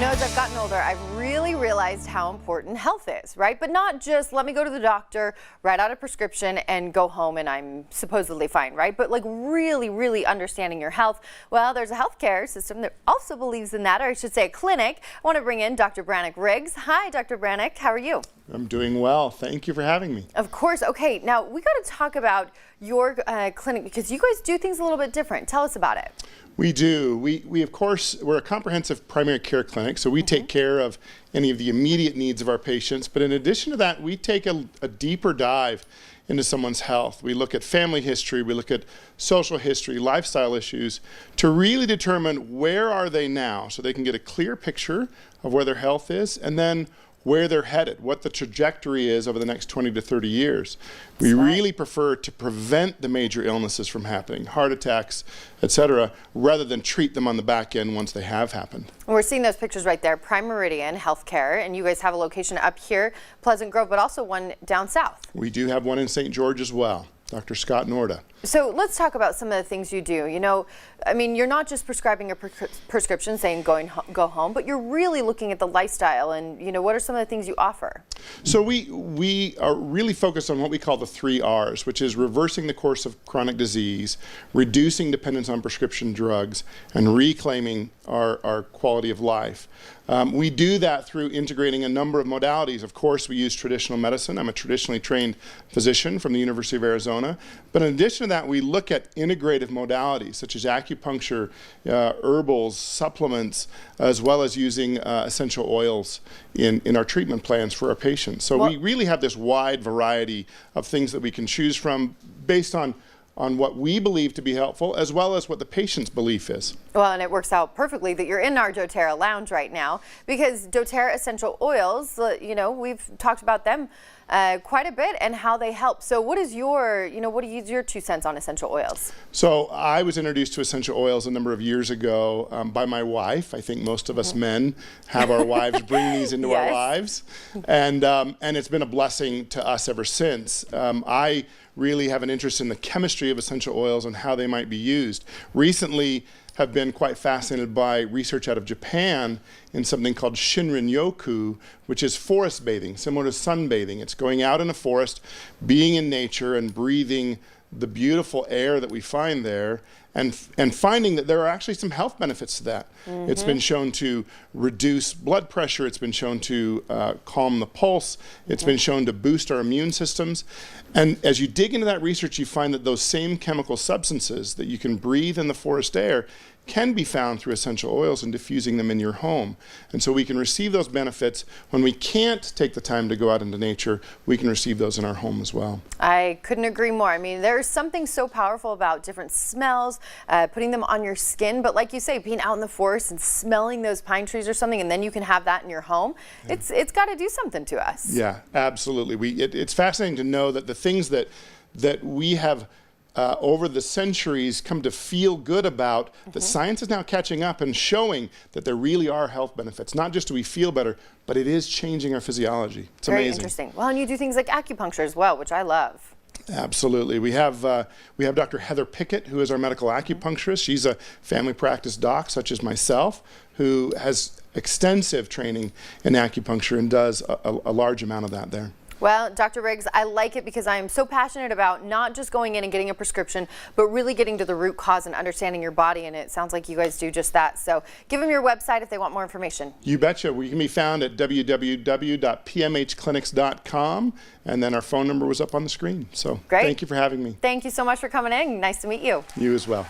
As I've gotten older, I've really realized how important health is, right? But not just let me go to the doctor, write out a prescription, and go home and I'm supposedly fine, right? But like really understanding your health. Well, there's a healthcare system that also believes in that, or I should say a clinic. I want to bring in Dr. Brannick-Riggs. Hi, Dr. Brannick. How are you? I'm doing well. Thank you for having me. Of course. Okay, now we got to talk about your clinic because you guys do things a little bit different. Tell us about it. We do. We of course, we're a comprehensive primary care clinic, so we take care of any of the immediate needs of our patients. But in addition to that, we take a deeper dive into someone's health. We look at family history, we look at social history, lifestyle issues, to really determine where are they now, so they can get a clear picture of where their health is, and then where they're headed, what the trajectory is over the next 20 to 30 years. We really prefer to prevent the major illnesses from happening, heart attacks, etc., rather than treat them on the back end once they have happened. We're seeing those pictures right there, Prime Meridian Healthcare, and you guys have a location up here, Pleasant Grove, but also one down south. We do have one in St. George as well. Dr. Scott Norda. So let's talk about some of the things you do. You know, I mean, you're not just prescribing a prescription saying go home, but you're really looking at the lifestyle and, you know, what are some of the things you offer? So we are really focused on what we call the 3 R's, which is reversing the course of chronic disease, reducing dependence on prescription drugs, and reclaiming our quality of life. We do that through integrating a number of modalities. Of course, we use traditional medicine. I'm a traditionally trained physician from the University of Arizona. But in addition to that, we look at integrative modalities such as acupuncture, herbals, supplements, as well as using essential oils in our treatment plans for our patients. So we really have this wide variety of things that we can choose from based on what we believe to be helpful, as well as what the patient's belief is. Well, and it works out perfectly that you're in our doTERRA lounge right now, because doTERRA essential oils, you know, we've talked about them quite a bit and how they help. So what is your, what are your 2 cents on essential oils? So I was introduced to essential oils a number of years ago by my wife. I think most of us men have our wives bring these into our lives. And it's been a blessing to us ever since. I really have an interest in the chemistry of essential oils and how they might be used. Recently, have been quite fascinated by research out of Japan in something called Shinrin-yoku, which is forest bathing, similar to sunbathing. It's going out in a forest, being in nature and breathing the beautiful air that we find there, and finding that there are actually some health benefits to that. It's been shown to reduce blood pressure, it's been shown to calm the pulse, it's been shown to boost our immune systems. And as you dig into that research, you find that those same chemical substances that you can breathe in the forest air can be found through essential oils and diffusing them in your home. And so we can receive those benefits. When we can't take the time to go out into nature, we can receive those in our home as well. I couldn't agree more. I mean, there's something so powerful about different smells, putting them on your skin, but like you say, being out in the forest and smelling those pine trees or something, and then you can have that in your home, it's got to do something to us. Yeah, absolutely. It's fascinating to know that the things that we have over the centuries come to feel good about, that science is now catching up and showing that there really are health benefits. Not just do we feel better, but it is changing our physiology. It's amazing. Very interesting. Well, and you do things like acupuncture as well, which I love. Absolutely. We have Dr. Heather Pickett, who is our medical acupuncturist. She's a family practice doc, such as myself, who has extensive training in acupuncture and does a large amount of that there. Well, Dr. Riggs, I like it because I am so passionate about not just going in and getting a prescription, but really getting to the root cause and understanding your body, and it sounds like you guys do just that. So give them your website if they want more information. You betcha. We can be found at www.pmhclinics.com, and then our phone number was up on the screen. So great. Thank you for having me. Thank you so much for coming in. Nice to meet you. You as well.